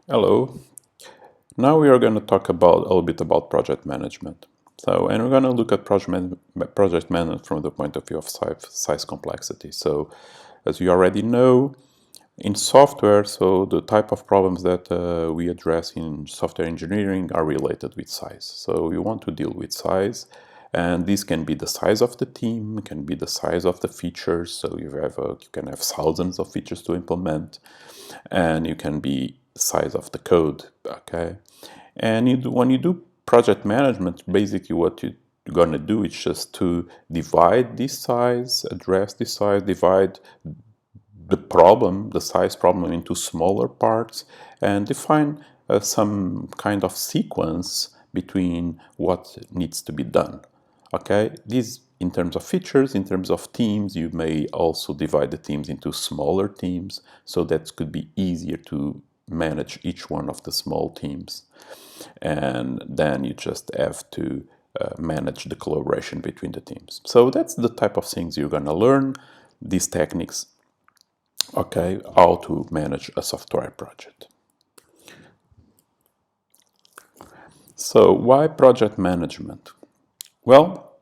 Hello. Now we are going to talk about a little bit about project management. And we're going to look at project management from the point of view of size complexity. So, as you already know, in software, so the type of problems that we address in software engineering are related with size. So you want to deal with size, and this can be the size of the team, can be the size of the features. So you can have thousands of features to implement, and you can be size of the code. Okay, and when you do project management, basically what you're gonna do is just to divide this size, address this size, divide the size problem into smaller parts, and define some kind of sequence between what needs to be done. Okay, these in terms of features, in terms of teams, you may also divide the teams into smaller teams, so that could be easier to manage each one of the small teams. And then you just have to manage the collaboration between the teams. So that's the type of things you're gonna learn, these techniques, okay, how to manage a software project. So why project management? Well,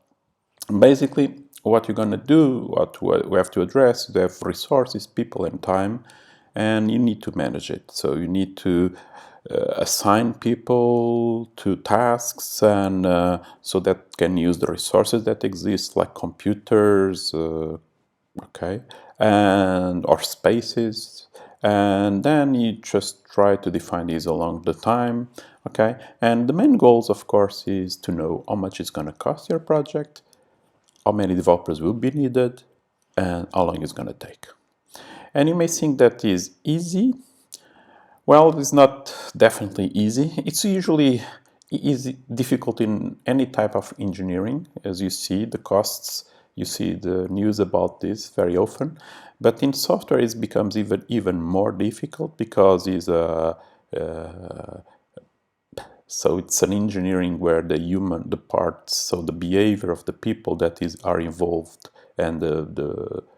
basically what you're going to do, what we have to address, you have resources, people, and time, and you need to manage it. So you need to assign people to tasks, and so that can use the resources that exist, like computers, okay, and or spaces, and then you just try to define these along the time, okay. And the main goals, of course, is to know how much it's going to cost your project, how many developers will be needed, and how long it's going to take. And you may think that is easy. Well, it's not definitely easy. It's usually easy, difficult in any type of engineering. As you see, the costs, you see the news about this very often. But in software, it becomes even more difficult because so it's an engineering where the parts, so the behavior of the people that are involved, and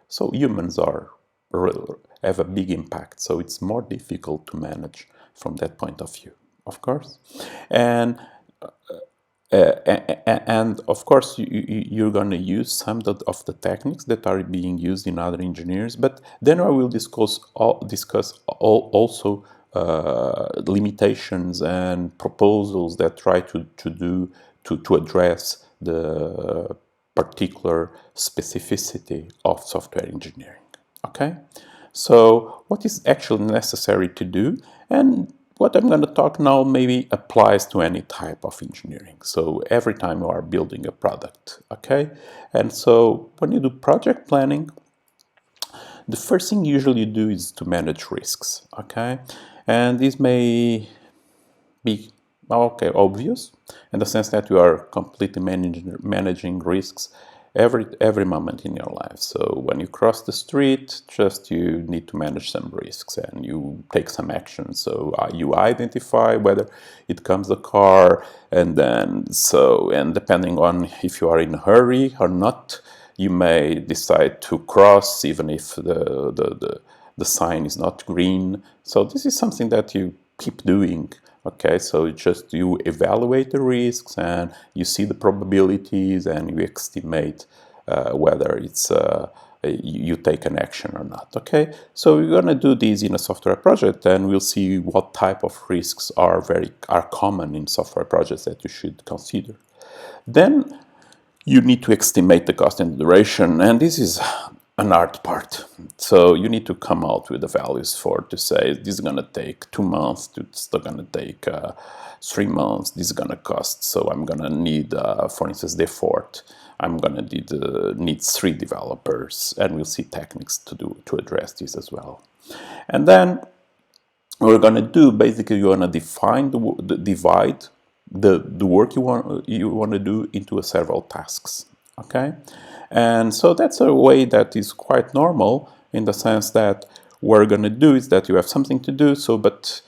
so humans have a big impact. So it's more difficult to manage from that point of view, of course. And and of course, you're going to use some of the techniques that are being used in other engineers, but then I will discuss also limitations and proposals that try to address the particular specificity of software engineering. Okay, so what is actually necessary to do, and what I'm going to talk now maybe applies to any type of engineering. So every time you are building a product, okay? And so when you do project planning, the first thing usually you do is to manage risks, okay? And this may be obvious in the sense that you are completely managing risks every moment in your life. So when you cross the street, just you need to manage some risks and you take some action. So you identify whether it comes a car, and depending on if you are in a hurry or not, you may decide to cross even if the sign is not green. So this is something that you keep doing. Okay, so you evaluate the risks and you see the probabilities and you estimate whether you take an action or not. Okay, so we're gonna do this in a software project, and we'll see what type of risks are common in software projects that you should consider. Then you need to estimate the cost and duration, and this is an hard part. So you need to come out with the values to say this is going to take 2 months, it's going to take 3 months, this is going to cost. So I'm going to need, for instance, the effort. I'm going to need 3 developers, and we'll see techniques to address this as well. And then what we're going to do, basically, you're going to divide the work you want to do into several tasks. Okay, and so that's a way that is quite normal in the sense that what we're going to do is that you have something to do. So, but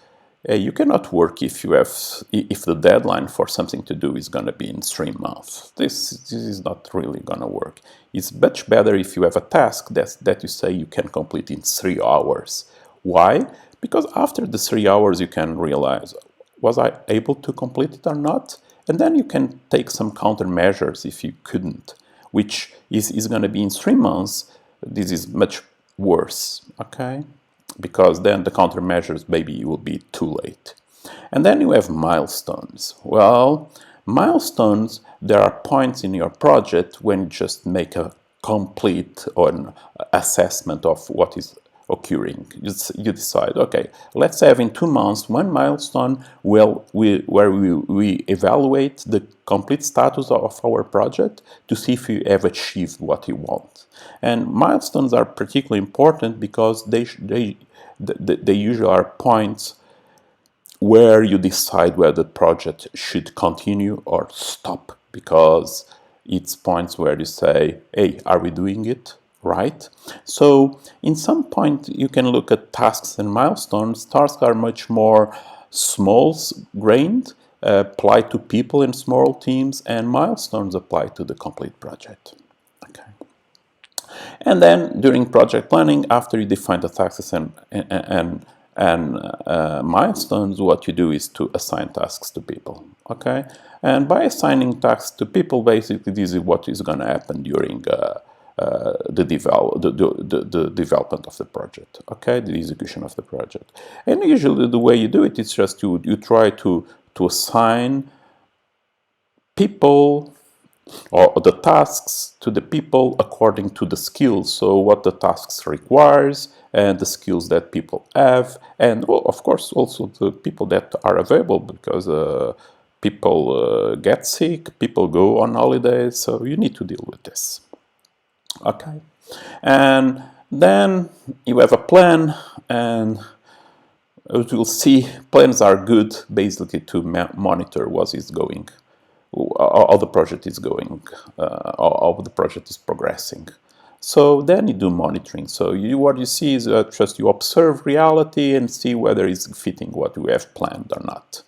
you cannot work if the deadline for something to do is going to be in 3 months. This is not really going to work. It's much better if you have a task that you say you can complete in 3 hours. Why? Because after the 3 hours, you can realize, was I able to complete it or not? And then you can take some countermeasures if you couldn't, which is going to be in 3 months. This is much worse, okay? Because then the countermeasures maybe will be too late. And then you have milestones. Well, milestones, there are points in your project when you just make a complete or an assessment of what is occurring. You decide, okay, let's have in 2 months one milestone where we evaluate the complete status of our project to see if we have achieved what we want. And milestones are particularly important because they usually are points where you decide whether the project should continue or stop, because it's points where you say, hey, are we doing it right? So in some point you can look at tasks and milestones. Tasks are much more small-grained, apply to people in small teams, and milestones apply to the complete project. Okay. And then during project planning, after you define the tasks and milestones, what you do is to assign tasks to people. Okay, and by assigning tasks to people, basically this is what is going to happen during the development of the project. Okay, the execution of the project. And usually the way you do it is just you try to assign people or the tasks to the people according to the skills. So what the tasks requires and the skills that people have, and of course also the people that are available, because people get sick, people go on holidays, so you need to deal with this. Okay, and then you have a plan, and as you'll see, plans are good basically to monitor what is going, how the project is going, how the project is progressing. So then you do monitoring. So what you see is just you observe reality and see whether it's fitting what you have planned or not.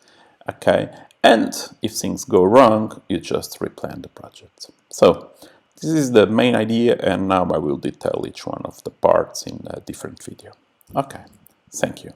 Okay, and if things go wrong, you just replan the project. So this is the main idea, and now I will detail each one of the parts in a different video. Okay, thank you.